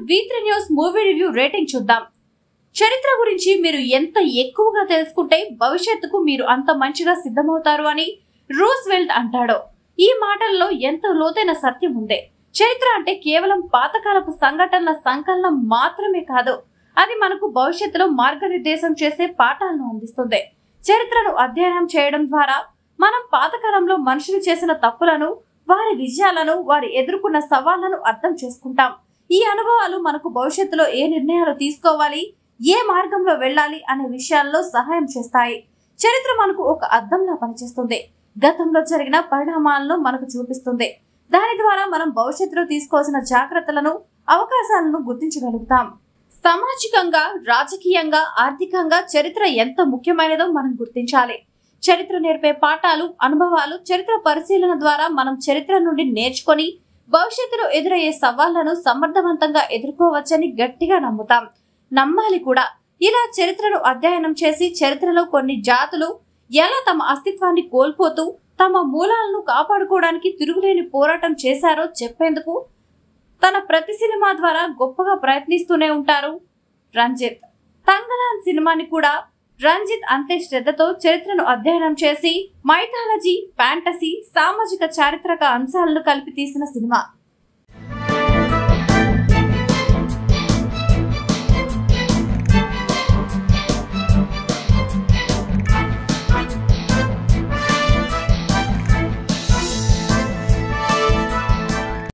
V3 news movie review rating చూద్దాం. చరిత్ర గురించి మీరు ఎంత ఎక్కువగా తెలుసుకుంటే భవిష్యత్తుకు మీరు అంత మంచిగా సిద్ధమవుతారు అని రూస్వెల్ట్ అంటాడు. ఈ మాటల్లో ఎంత లోతైన సత్యం ఉంది. చరిత్ర అంటే కేవలం పాతకాలపు సంఘటనల సంకలనం మాత్రమే కాదు, అది మనకు భవిష్యత్తులో మార్గనిర్దేశం చేసే పాఠాలను అందిస్తుంది. చరిత్రను అధ్యయనం చేయడం ద్వారా మనం పాతకాలంలో మనుషులు చేసిన తప్పులను, వారి విజయాలను, వారి ఎదుర్కొన్న సవాళ్లను అర్థం చేసుకుంటాం. ఈ అనుభవాలు మనకు భవిష్యత్తులో ఏ నిర్ణయాలు తీసుకోవాలి, ఏ మార్గంలో వెళ్ళాలి అనే విషయాల్లో సహాయం చేస్తాయి. చరిత్ర మనకు ఒక అద్దంలా పనిచేస్తుంది. గతంలో జరిగిన పరిణామాలను మనకు చూపిస్తుంది. దాని ద్వారా మనం భవిష్యత్తులో తీసుకోవాల్సిన జాగ్రత్తలను, అవకాశాలను గుర్తించగలుగుతాం. సామాజికంగా, రాజకీయంగా, ఆర్థికంగా చరిత్ర ఎంత ముఖ్యమైనదో మనం గుర్తించాలి. చరిత్ర నేర్పే పాఠాలు, అనుభవాలు, చరిత్ర పరిశీలన ద్వారా మనం చరిత్ర నుండి నేర్చుకొని భవిష్యత్తులో ఎదురయ్యే సవాళ్లను సమర్థవంతంగా ఎదుర్కోవచ్చని గట్టిగా నమ్ముతాం. నమ్మాలి కూడా. ఇలా చరిత్రను అధ్యయనం చేసి చరిత్రలో కొన్ని జాతులు ఎలా తమ అస్తిత్వాన్ని కోల్పోతూ తమ మూలాలను కాపాడుకోవడానికి తిరుగులేని పోరాటం చేశారో చెప్పేందుకు తన ప్రతి సినిమా ద్వారా గొప్పగా ప్రయత్నిస్తూనే ఉంటారు రంజిత్. తంగలాన్ సినిమాని కూడా రంజిత్ అంతే శ్రద్ధతో చరిత్రను అధ్యయనం చేసి మైథాలజీ, ఫ్యాంటసీ, సామాజిక చారిత్రక అంశాలను కలిపి తీసిన సినిమా.